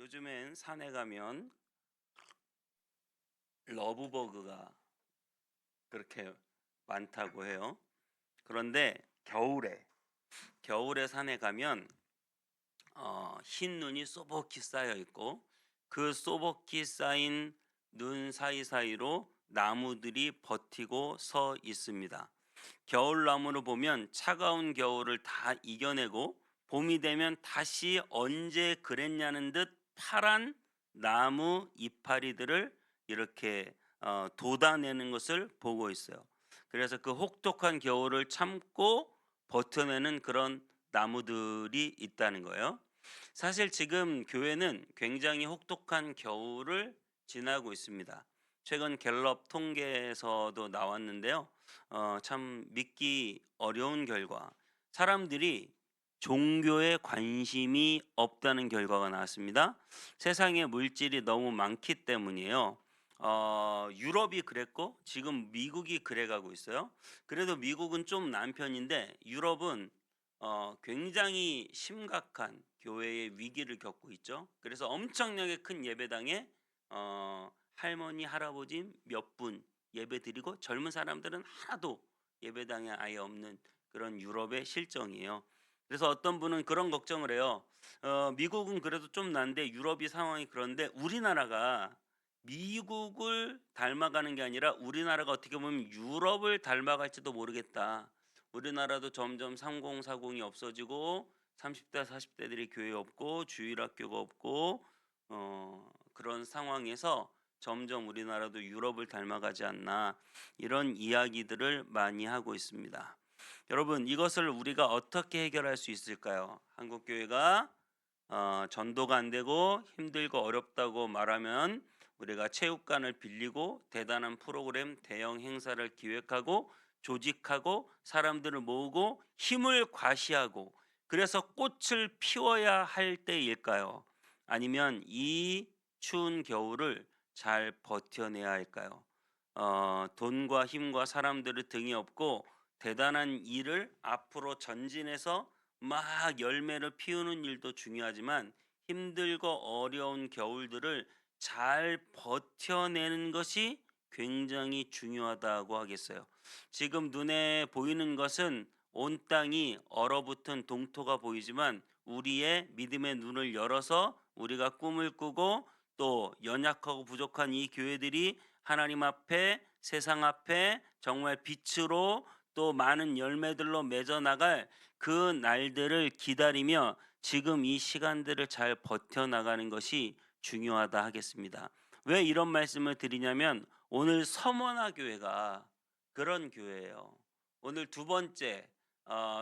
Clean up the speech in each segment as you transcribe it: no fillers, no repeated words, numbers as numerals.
요즘엔 산에 가면 러브버그가 그렇게 많다고 해요. 그런데 겨울에 산에 가면 흰 눈이 소복히 쌓여 있고 그 소복히 쌓인 눈 사이사이로 나무들이 버티고 서 있습니다. 겨울나무를 보면 차가운 겨울을 다 이겨내고 봄이 되면 다시 언제 그랬냐는 듯 파란 나무 이파리들을 이렇게 돋아내는 것을 보고 있어요. 그래서 그 혹독한 겨울을 참고 버텨내는 그런 나무들이 있다는 거예요. 사실 지금 교회는 굉장히 혹독한 겨울을 지나고 있습니다. 최근 갤럽 통계에서도 나왔는데요. 참 믿기 어려운 결과, 사람들이 종교에 관심이 없다는 결과가 나왔습니다. 세상에 물질이 너무 많기 때문이에요. 유럽이 그랬고 지금 미국이 그래가고 있어요. 그래도 미국은 좀 나은 편인데 유럽은 굉장히 심각한 교회의 위기를 겪고 있죠. 그래서 엄청나게 큰 예배당에 할머니, 할아버지 몇 분 예배 드리고 젊은 사람들은 하나도 예배당에 아예 없는 그런 유럽의 실정이에요. 그래서 어떤 분은 그런 걱정을 해요. 미국은 그래도 좀 난데 유럽이 상황이 그런데 우리나라가 미국을 닮아가는 게 아니라 우리나라가 어떻게 보면 유럽을 닮아갈지도 모르겠다. 우리나라도 점점 3040이 없어지고 30대 40대들이 교회 없고 주일학교가 없고 그런 상황에서 점점 우리나라도 유럽을 닮아가지 않나 이런 이야기들을 많이 하고 있습니다. 여러분 이것을 우리가 어떻게 해결할 수 있을까요? 한국 교회가 전도가 안 되고 힘들고 어렵다고 말하면 우리가 체육관을 빌리고 대단한 프로그램 대형 행사를 기획하고 조직하고 사람들을 모으고 힘을 과시하고 그래서 꽃을 피워야 할 때일까요? 아니면 이 추운 겨울을 잘 버텨내야 할까요? 돈과 힘과 사람들의 등이 없고 대단한 일을 앞으로 전진해서 막 열매를 피우는 일도 중요하지만 힘들고 어려운 겨울들을 잘 버텨내는 것이 굉장히 중요하다고 하겠어요. 지금 눈에 보이는 것은 온 땅이 얼어붙은 동토가 보이지만 우리의 믿음의 눈을 열어서 우리가 꿈을 꾸고 또 연약하고 부족한 이 교회들이 하나님 앞에 세상 앞에 정말 빛으로 또 많은 열매들로 맺어 나갈 그 날들을 기다리며 지금 이 시간들을 잘 버텨 나가는 것이 중요하다 하겠습니다. 왜 이런 말씀을 드리냐면 오늘 서머나 교회가 그런 교회예요. 오늘 두 번째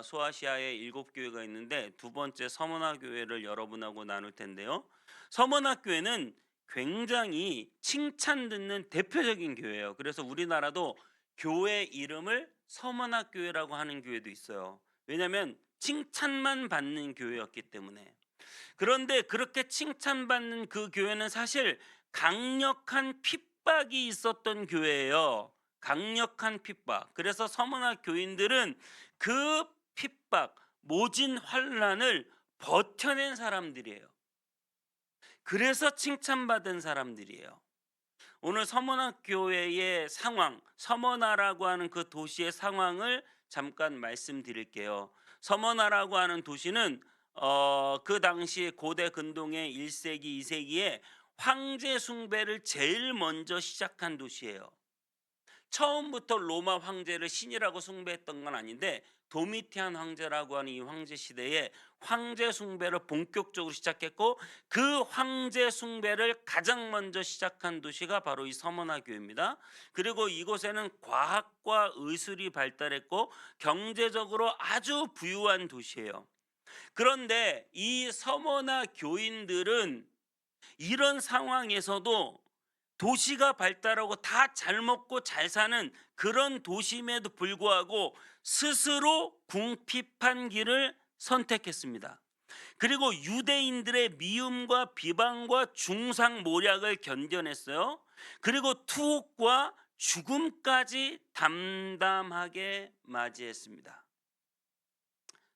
소아시아에 7교회가 있는데 두 번째 서머나 교회를 여러분하고 나눌 텐데요. 서머나 교회는 굉장히 칭찬 듣는 대표적인 교회예요. 그래서 우리나라도 교회 이름을 서머나 교회라고 하는 교회도 있어요. 왜냐하면 칭찬만 받는 교회였기 때문에. 그런데 그렇게 칭찬받는 그 교회는 사실 강력한 핍박이 있었던 교회예요. 강력한 핍박. 그래서 서머나 교인들은 그 핍박, 모진 환란을 버텨낸 사람들이에요. 그래서 칭찬받은 사람들이에요. 오늘 서머나 교회의 상황, 서머나라고 하는 그 도시의 상황을 잠깐 말씀드릴게요. 서머나라고 하는 도시는 그 당시 고대 근동의 1세기, 2세기에 황제 숭배를 제일 먼저 시작한 도시예요. 처음부터 로마 황제를 신이라고 숭배했던 건 아닌데 도미티안 황제라고 하는 이 황제 시대에 황제 숭배를 본격적으로 시작했고 그 황제 숭배를 가장 먼저 시작한 도시가 바로 이 서머나 교회입니다. 그리고 이곳에는 과학과 의술이 발달했고 경제적으로 아주 부유한 도시예요. 그런데 이 서머나 교인들은 이런 상황에서도 도시가 발달하고 다 잘 먹고 잘 사는 그런 도심에도 불구하고 스스로 궁핍한 길을 선택했습니다. 그리고 유대인들의 미움과 비방과 중상모략을 견뎌냈어요. 그리고 투옥과 죽음까지 담담하게 맞이했습니다.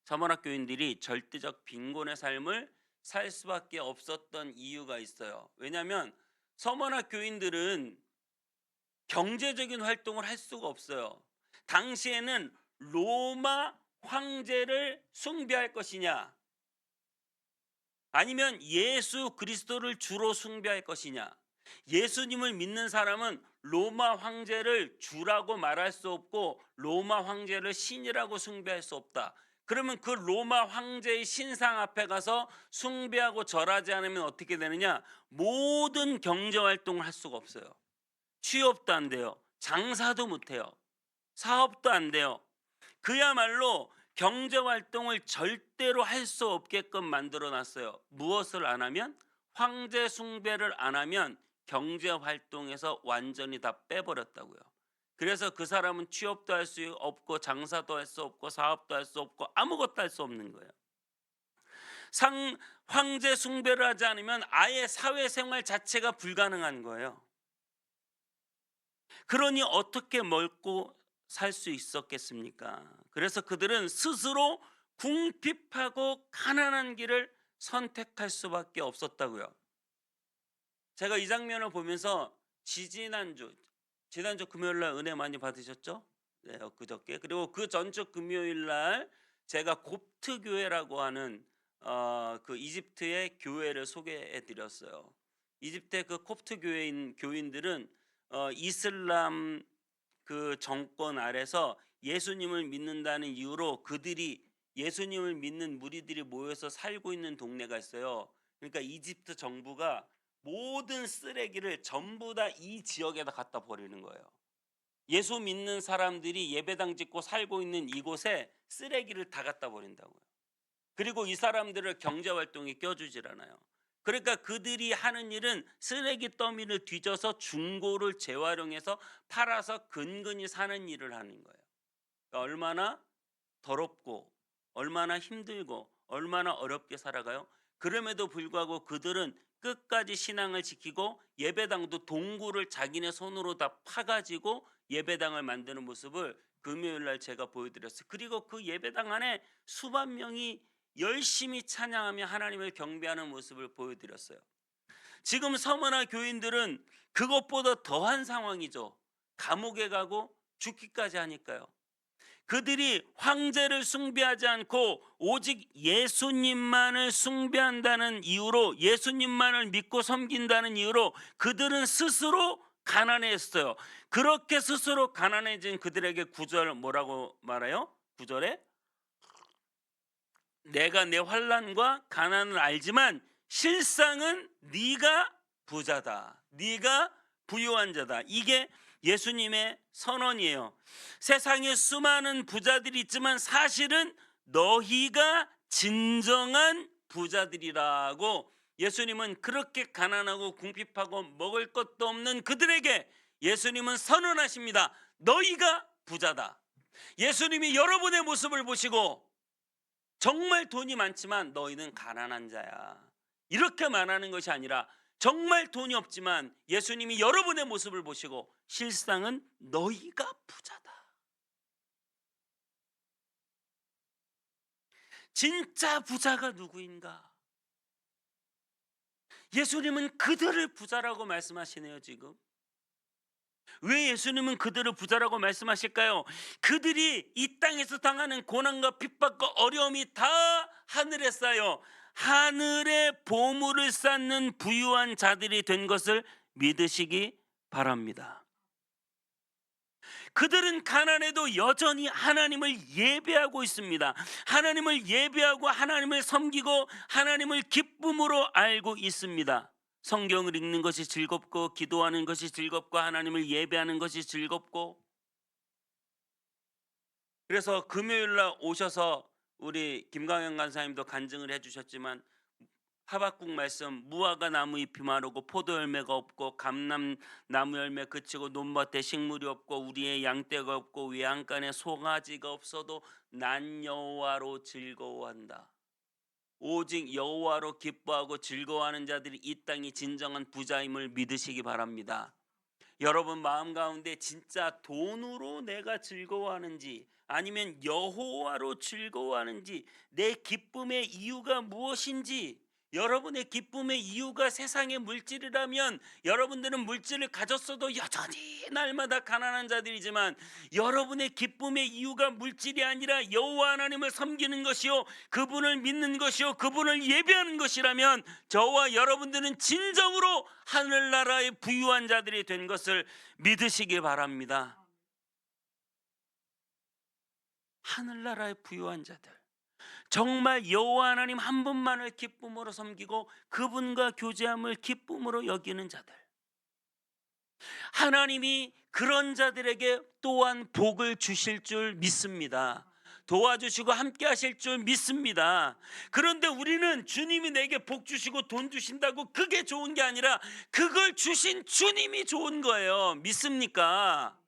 서머나 교인들이 절대적 빈곤의 삶을 살 수밖에 없었던 이유가 있어요. 왜냐하면 서머나 교인들은 경제적인 활동을 할 수가 없어요. 당시에는 로마 황제를 숭배할 것이냐, 아니면 예수 그리스도를 주로 숭배할 것이냐. 예수님을 믿는 사람은 로마 황제를 주라고 말할 수 없고 로마 황제를 신이라고 숭배할 수 없다. 그러면 그 로마 황제의 신상 앞에 가서 숭배하고 절하지 않으면 어떻게 되느냐? 모든 경제 활동을 할 수가 없어요. 취업도 안 돼요. 장사도 못 해요. 사업도 안 돼요. 그야말로 경제 활동을 절대로 할 수 없게끔 만들어 놨어요. 무엇을 안 하면? 황제 숭배를 안 하면 경제 활동에서 완전히 다 빼버렸다고요. 그래서 그 사람은 취업도 할 수 없고 장사도 할 수 없고 사업도 할 수 없고 아무것도 할 수 없는 거예요. 황제 숭배를 하지 않으면 아예 사회생활 자체가 불가능한 거예요. 그러니 어떻게 먹고 살 수 있었겠습니까? 그래서 그들은 스스로 궁핍하고 가난한 길을 선택할 수밖에 없었다고요. 제가 이 장면을 보면서 지난주 금요일 날 은혜 많이 받으셨죠? 네, 엊그저께. 그리고 그 전주 금요일 날 제가 곱트 교회라고 하는 그 이집트의 교회를 소개해 드렸어요. 이집트의 그 콥트 교인들은 이슬람 그 정권 아래서 예수님을 믿는다는 이유로 그들이 예수님을 믿는 무리들이 모여서 살고 있는 동네가 있어요. 그러니까 이집트 정부가 모든 쓰레기를 전부 다 이 지역에다 갖다 버리는 거예요. 예수 믿는 사람들이 예배당 짓고 살고 있는 이곳에 쓰레기를 다 갖다 버린다고요. 그리고 이 사람들을 경제 활동에 껴주질 않아요. 그러니까 그들이 하는 일은 쓰레기 더미를 뒤져서 중고를 재활용해서 팔아서 근근히 사는 일을 하는 거예요. 그러니까 얼마나 더럽고 얼마나 힘들고 얼마나 어렵게 살아가요. 그럼에도 불구하고 그들은 끝까지 신앙을 지키고 예배당도 동굴을 자기네 손으로 다 파가지고 예배당을 만드는 모습을 금요일 날 제가 보여드렸어요. 그리고 그 예배당 안에 수만 명이 열심히 찬양하며 하나님을 경배하는 모습을 보여드렸어요. 지금 서머나 교인들은 그것보다 더한 상황이죠. 감옥에 가고 죽기까지 하니까요. 그들이 황제를 숭배하지 않고 오직 예수님만을 숭배한다는 이유로, 예수님만을 믿고 섬긴다는 이유로 그들은 스스로 가난했어요. 그렇게 스스로 가난해진 그들에게 9절 뭐라고 말해요? 9절에 내가 내 환난과 가난을 알지만 실상은 네가 부자다. 네가 부유한 자다. 이게 예수님의 선언이에요. 세상에 수많은 부자들이 있지만 사실은 너희가 진정한 부자들이라고 예수님은 그렇게 가난하고 궁핍하고 먹을 것도 없는 그들에게 예수님은 선언하십니다. 너희가 부자다. 예수님이 여러분의 모습을 보시고 정말 돈이 많지만 너희는 가난한 자야, 이렇게 말하는 것이 아니라 정말 돈이 없지만 예수님이 여러분의 모습을 보시고 실상은 너희가 부자다. 진짜 부자가 누구인가? 예수님은 그들을 부자라고 말씀하시네요. 지금 왜 예수님은 그들을 부자라고 말씀하실까요? 그들이 이 땅에서 당하는 고난과 핍박과 어려움이 다 하늘에 쌓여 하늘의 보물을 쌓는 부유한 자들이 된 것을 믿으시기 바랍니다. 그들은 가난해도 여전히 하나님을 예배하고 있습니다. 하나님을 예배하고 하나님을 섬기고 하나님을 기쁨으로 알고 있습니다. 성경을 읽는 것이 즐겁고 기도하는 것이 즐겁고 하나님을 예배하는 것이 즐겁고, 그래서 금요일 날 오셔서 우리 김광현 간사님도 간증을 해주셨지만 하박국 말씀, 무화과 나무 잎이 마르고 포도 열매가 없고 감람 나무 열매 그치고 논밭에 식물이 없고 우리의 양떼가 없고 외양간에 송아지가 없어도 난 여호와로 즐거워한다. 오직 여호와로 기뻐하고 즐거워하는 자들이 이 땅이 진정한 부자임을 믿으시기 바랍니다. 여러분 마음 가운데 진짜 돈으로 내가 즐거워하는지 아니면 여호와로 즐거워하는지, 내 기쁨의 이유가 무엇인지 여러분의 기쁨의 이유가 세상의 물질이라면 여러분들은 물질을 가졌어도 여전히 날마다 가난한 자들이지만, 여러분의 기쁨의 이유가 물질이 아니라 여호와 하나님을 섬기는 것이요 그분을 믿는 것이요 그분을 예배하는 것이라면 저와 여러분들은 진정으로 하늘나라의 부유한 자들이 된 것을 믿으시기 바랍니다. 하늘나라의 부유한 자들, 정말 여호와 하나님 한 분만을 기쁨으로 섬기고 그분과 교제함을 기쁨으로 여기는 자들, 하나님이 그런 자들에게 또한 복을 주실 줄 믿습니다. 도와주시고 함께 하실 줄 믿습니다. 그런데 우리는 주님이 내게 복 주시고 돈 주신다고 그게 좋은 게 아니라 그걸 주신 주님이 좋은 거예요. 믿습니까?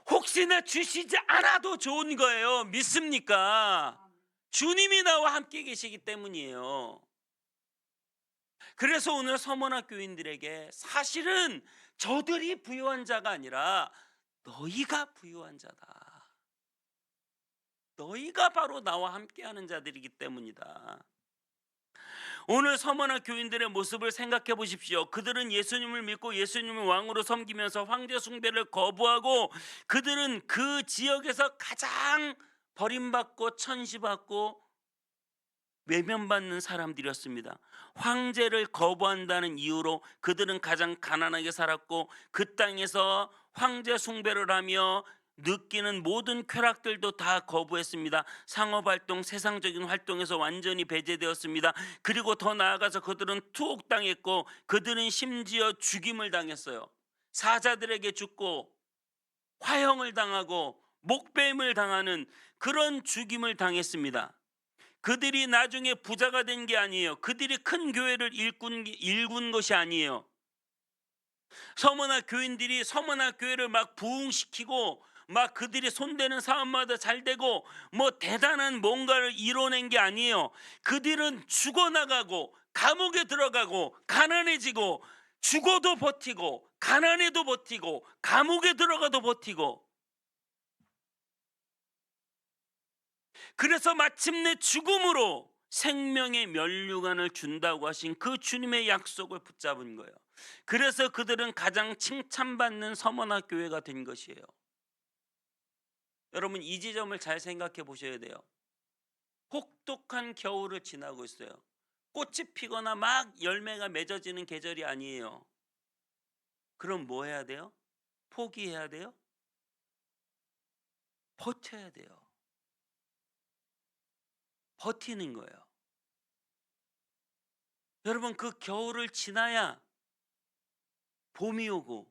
혹시나 주시지 않아도 좋은 거예요. 믿습니까? 주님이 나와 함께 계시기 때문이에요. 그래서 오늘 서머나 교인들에게 사실은 저들이 부유한 자가 아니라 너희가 부유한 자다. 너희가 바로 나와 함께하는 자들이기 때문이다. 오늘 서머나 교인들의 모습을 생각해 보십시오. 그들은 예수님을 믿고 예수님을 왕으로 섬기면서 황제 숭배를 거부하고 그들은 그 지역에서 가장 버림받고 천시받고 외면받는 사람들이었습니다. 황제를 거부한다는 이유로 그들은 가장 가난하게 살았고 그 땅에서 황제 숭배를 하며 느끼는 모든 쾌락들도 다 거부했습니다. 상업활동, 세상적인 활동에서 완전히 배제되었습니다. 그리고 더 나아가서 그들은 투옥당했고 그들은 심지어 죽임을 당했어요. 사자들에게 죽고 화형을 당하고 목베임을 당하는 그런 죽임을 당했습니다. 그들이 나중에 부자가 된 게 아니에요. 그들이 큰 교회를 일군 것이 아니에요. 서머나 교인들이 서머나 교회를 막 부흥시키고 막 그들이 손대는 사업마다 잘 되고 뭐 대단한 뭔가를 이뤄낸 게 아니에요. 그들은 죽어나가고 감옥에 들어가고 가난해지고 죽어도 버티고 가난해도 버티고 감옥에 들어가도 버티고, 그래서 마침내 죽음으로 생명의 면류관을 준다고 하신 그 주님의 약속을 붙잡은 거예요. 그래서 그들은 가장 칭찬받는 서머나 교회가 된 것이에요. 여러분, 이 지점을 잘 생각해 보셔야 돼요. 혹독한 겨울을 지나고 있어요. 꽃이 피거나 막 열매가 맺어지는 계절이 아니에요. 그럼 뭐 해야 돼요? 포기해야 돼요? 버텨야 돼요. 버티는 거예요. 여러분, 그 겨울을 지나야 봄이 오고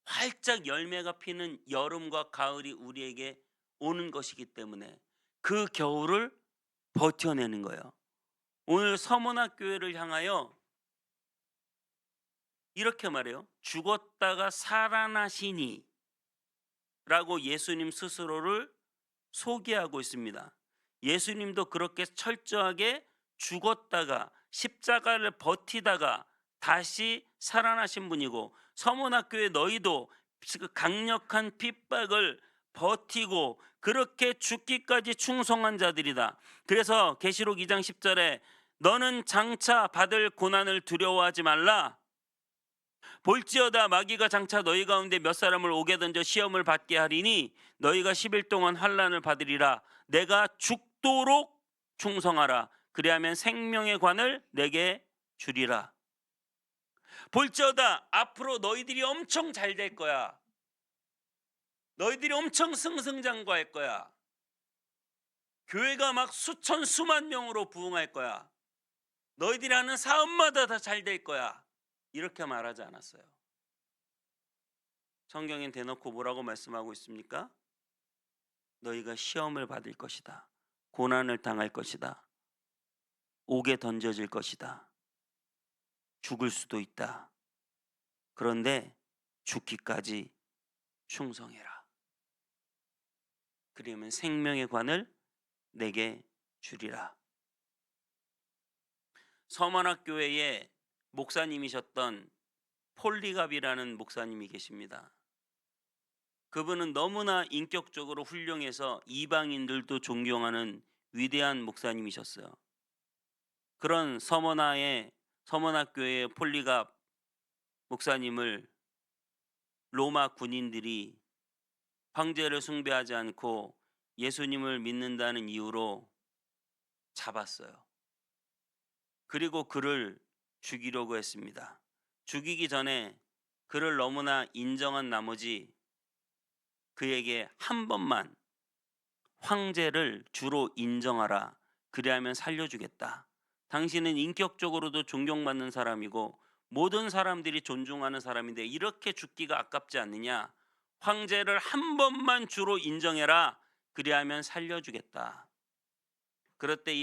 활짝 열매가 피는 여름과 가을이 우리에게 오는 것이기 때문에 그 겨울을 버텨내는 거예요. 오늘 서머나 교회를 향하여 이렇게 말해요. 죽었다가 살아나시니 라고 예수님 스스로를 소개하고 있습니다. 예수님도 그렇게 철저하게 죽었다가 십자가를 버티다가 다시 살아나신 분이고, 서머나교회 너희도 그 강력한 핍박을 버티고 그렇게 죽기까지 충성한 자들이다. 그래서 계시록 2장 10절에 너는 장차 받을 고난을 두려워하지 말라. 볼지어다 마귀가 장차 너희 가운데 몇 사람을 옥에 던져 시험을 받게 하리니 너희가 10일 동안 환난을 받으리라. 내가 죽도록 충성하라. 그리하면 생명의 관을 내게 주리라. 볼지어다 앞으로 너희들이 엄청 잘 될 거야. 너희들이 엄청 승승장구할 거야. 교회가 막 수천 수만 명으로 부흥할 거야. 너희들이 하는 사업마다 다 잘 될 거야. 이렇게 말하지 않았어요. 성경엔 대놓고 뭐라고 말씀하고 있습니까? 너희가 시험을 받을 것이다. 고난을 당할 것이다. 옥에 던져질 것이다. 죽을 수도 있다. 그런데 죽기까지 충성해라. 그러면 생명의 관을 내게 주리라. 서머나 교회에 목사님이셨던 폴리갑이라는 목사님이 계십니다. 그분은 너무나 인격적으로 훌륭해서 이방인들도 존경하는 위대한 목사님이셨어요. 그런 서머나 교회의 폴리갑 목사님을 로마 군인들이 황제를 숭배하지 않고 예수님을 믿는다는 이유로 잡았어요. 그리고 그를 죽이려고 했습니다. 죽이기 전에 그를 너무나 인정한 나머지 그에게 한 번만 황제를 주로 인정하라. 그리하면 살려주겠다. 당신은 인격적으로도 존경받는 사람이고 모든 사람들이 존중하는 사람인데 이렇게 죽기가 아깝지 않느냐. 황제를 한 번만 주로 인정해라. 그리하면 살려주겠다. 그때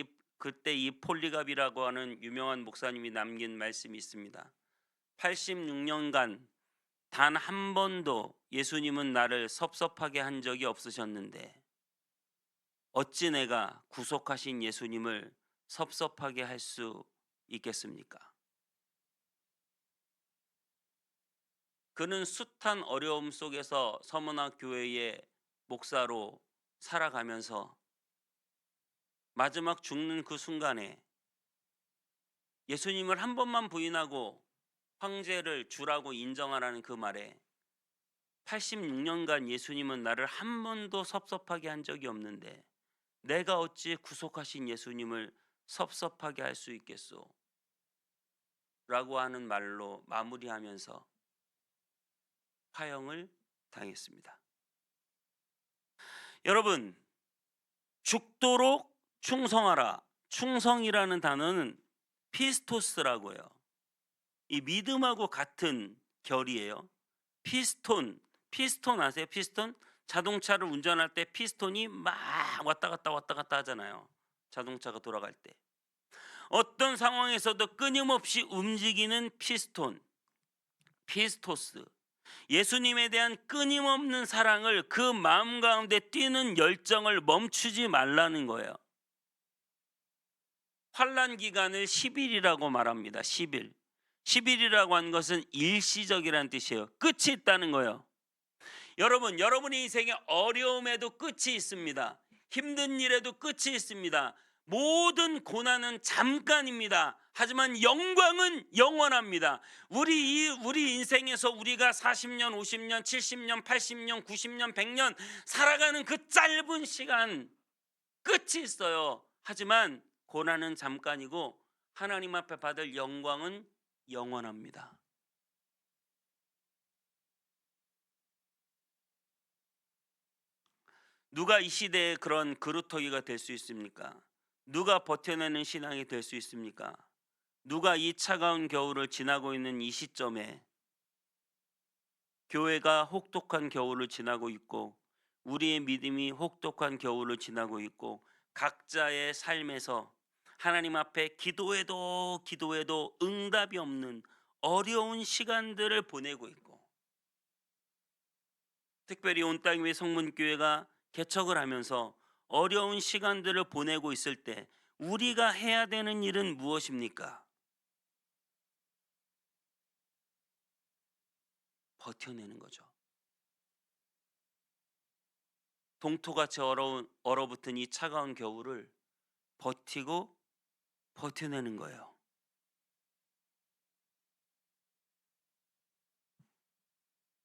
이 폴리갑이라고 하는 유명한 목사님이 남긴 말씀이 있습니다. 86년간 단 한 번도 예수님은 나를 섭섭하게 한 적이 없으셨는데 어찌 내가 구속하신 예수님을 섭섭하게 할 수 있겠습니까? 그는 숱한 어려움 속에서 서머나 교회의 목사로 살아가면서 마지막 죽는 그 순간에 예수님을 한 번만 부인하고 황제를 주라고 인정하라는 그 말에 86년간 예수님은 나를 한 번도 섭섭하게 한 적이 없는데 내가 어찌 구속하신 예수님을 섭섭하게 할 수 있겠소? 라고 하는 말로 마무리하면서 화형을 당했습니다. 여러분, 죽도록 충성하라. 충성이라는 단어는 피스토스라고 해요. 이 믿음하고 같은 결이에요. 피스톤 아세요? 피스톤? 자동차를 운전할 때 피스톤이 막 왔다 갔다 하잖아요. 자동차가 돌아갈 때. 어떤 상황에서도 끊임없이 움직이는 피스톤, 피스토스. 예수님에 대한 끊임없는 사랑을 그 마음 가운데 뛰는 열정을 멈추지 말라는 거예요. 환난 기간을 10일이라고 말합니다. 10일. 10일이라고 한 것은 일시적이라는 뜻이에요. 끝이 있다는 거예요. 여러분, 여러분의 인생에 어려움에도 끝이 있습니다. 힘든 일에도 끝이 있습니다. 모든 고난은 잠깐입니다. 하지만 영광은 영원합니다. 우리 인생에서 우리가 40년, 50년, 70년, 80년, 90년, 100년 살아가는 그 짧은 시간 끝이 있어요. 하지만 고난은 잠깐이고 하나님 앞에 받을 영광은 영원합니다. 누가 이 시대에 그런 그루터기가 될 수 있습니까? 누가 버텨내는 신앙이 될 수 있습니까? 누가 이 차가운 겨울을 지나고 있는 이 시점에 교회가 혹독한 겨울을 지나고 있고 우리의 믿음이 혹독한 겨울을 지나고 있고 각자의 삶에서 하나님 앞에 기도해도 응답이 없는 어려운 시간들을 보내고 있고 특별히 온 땅 위의 성문교회가 개척을 하면서 어려운 시간들을 보내고 있을 때 우리가 해야 되는 일은 무엇입니까? 버텨내는 거죠. 동토같이 얼어붙은 이 차가운 겨울을 버텨내는 거예요.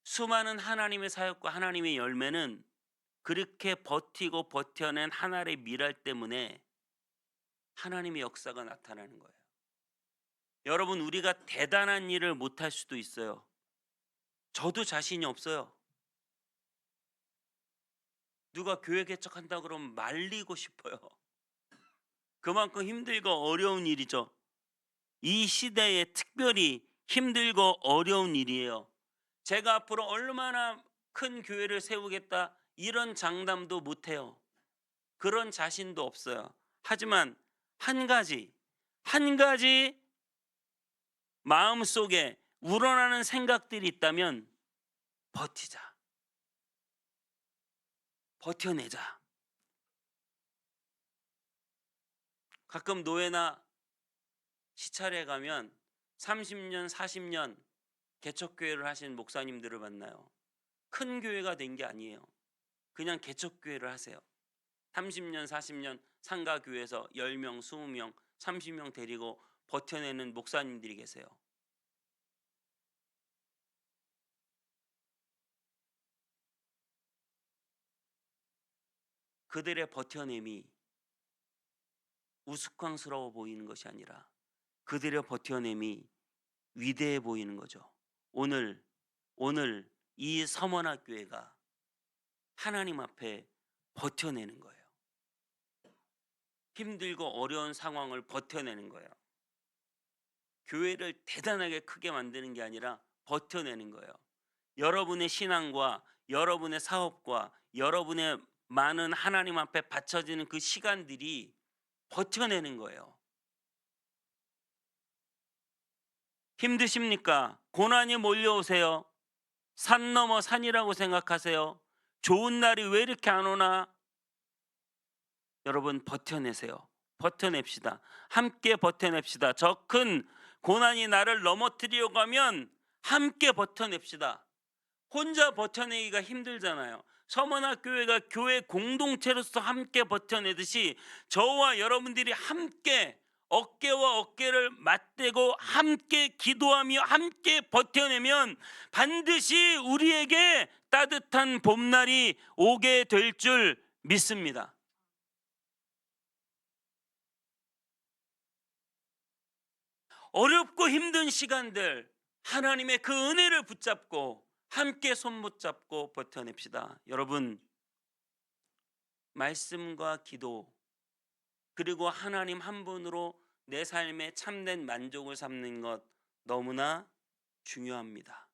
수많은 하나님의 사역과 하나님의 열매는 그렇게 버티고 버텨낸 하나의 미랄 때문에 하나님의 역사가 나타나는 거예요. 여러분, 우리가 대단한 일을 못할 수도 있어요. 저도 자신이 없어요. 누가 교회 개척한다 그러면 말리고 싶어요. 그만큼 힘들고 어려운 일이죠. 이 시대에 특별히 힘들고 어려운 일이에요. 제가 앞으로 얼마나 큰 교회를 세우겠다 이런 장담도 못해요. 그런 자신도 없어요. 하지만 한 가지 마음속에 우러나는 생각들이 있다면 버티자. 버텨내자. 가끔 노예나 시찰에 가면 30년, 40년 개척교회를 하신 목사님들을 만나요. 큰 교회가 된 게 아니에요. 그냥 개척교회를 하세요. 30년, 40년 상가교회에서 10명, 20명, 30명 데리고 버텨내는 목사님들이 계세요. 그들의 버텨냄이 우스꽝스러워 보이는 것이 아니라 그들의 버텨냄이 위대해 보이는 거죠. 오늘 이 서머나 교회가 하나님 앞에 버텨내는 거예요. 힘들고 어려운 상황을 버텨내는 거예요. 교회를 대단하게 크게 만드는 게 아니라 버텨내는 거예요. 여러분의 신앙과 여러분의 사업과 여러분의 많은 하나님 앞에 바쳐지는 그 시간들이 버텨내는 거예요. 힘드십니까? 고난이 몰려오세요. 산 넘어 산이라고 생각하세요. 좋은 날이 왜 이렇게 안 오나? 여러분 버텨내세요. 버텨냅시다. 함께 버텨냅시다. 저 큰 고난이 나를 넘어뜨리려고 하면 함께 버텨냅시다. 혼자 버텨내기가 힘들잖아요. 서머나 교회가 교회 공동체로서 함께 버텨내듯이 저와 여러분들이 함께 어깨와 어깨를 맞대고 함께 기도하며 함께 버텨내면 반드시 우리에게 따뜻한 봄날이 오게 될 줄 믿습니다. 어렵고 힘든 시간들 하나님의 그 은혜를 붙잡고 함께 손 붙잡고 버텨냅시다. 여러분, 말씀과 기도 그리고 하나님 한 분으로 내 삶에 참된 만족을 삼는 것 너무나 중요합니다.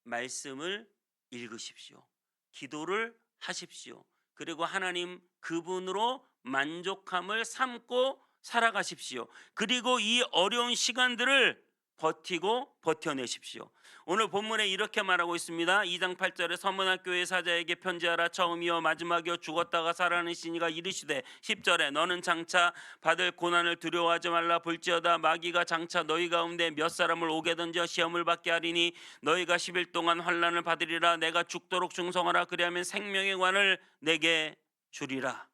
말씀을 읽으십시오. 기도를 하십시오. 그리고 하나님 그분으로 만족함을 삼고 살아가십시오. 그리고 이 어려운 시간들을 버티고 버텨내십시오. 오늘 본문에 이렇게 말하고 있습니다. 2장 8절에 서머나 교회 사자에게 편지하라. 처음이요 마지막이요 죽었다가 살아나시니가 이르시되 10절에 너는 장차 받을 고난을 두려워하지 말라. 볼지어다 마귀가 장차 너희 가운데 몇 사람을 오게 던져 시험을 받게 하리니 너희가 10일 동안 환난을 받으리라. 내가 죽도록 충성하라. 그리하면 생명의 관을 내게 주리라.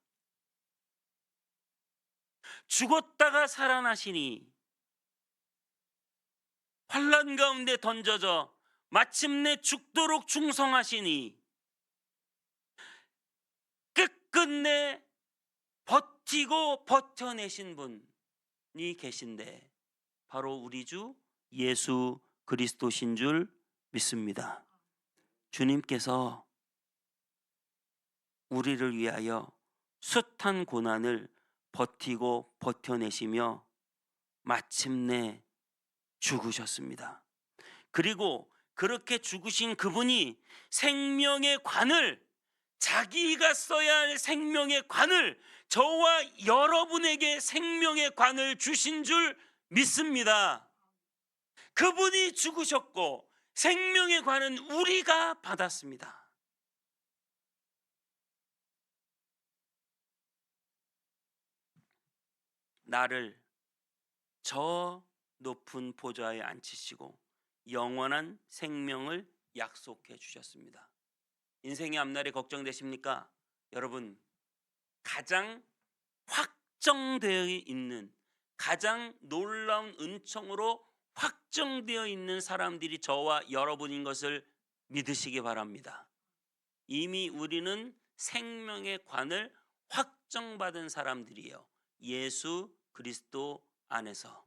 죽었다가 살아나시니 환난 가운데 던져져 마침내 죽도록 충성하시니 끝끝내 버티고 버텨내신 분이 계신데 바로 우리 주 예수 그리스도신 줄 믿습니다. 주님께서 우리를 위하여 숱한 고난을 버티고 버텨내시며 마침내 죽으셨습니다. 그리고 그렇게 죽으신 그분이 생명의 관을, 자기가 써야 할 생명의 관을, 저와 여러분에게 생명의 관을 주신 줄 믿습니다. 그분이 죽으셨고 생명의 관은 우리가 받았습니다. 나를 저 높은 보좌에 앉히시고 영원한 생명을 약속해 주셨습니다. 인생의 앞날이 걱정되십니까? 여러분, 가장 확정되어 있는, 가장 놀라운 은총으로 확정되어 있는 사람들이 저와 여러분인 것을 믿으시기 바랍니다. 이미 우리는 생명의 관을 확정받은 사람들이에요. 예수 그리스도 안에서.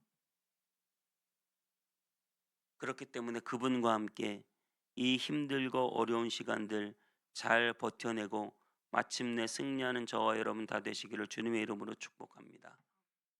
그렇기 때문에 그분과 함께 이 힘들고 어려운 시간들 잘 버텨내고 마침내 승리하는 저와 여러분 다 되시기를 주님의 이름으로 축복합니다.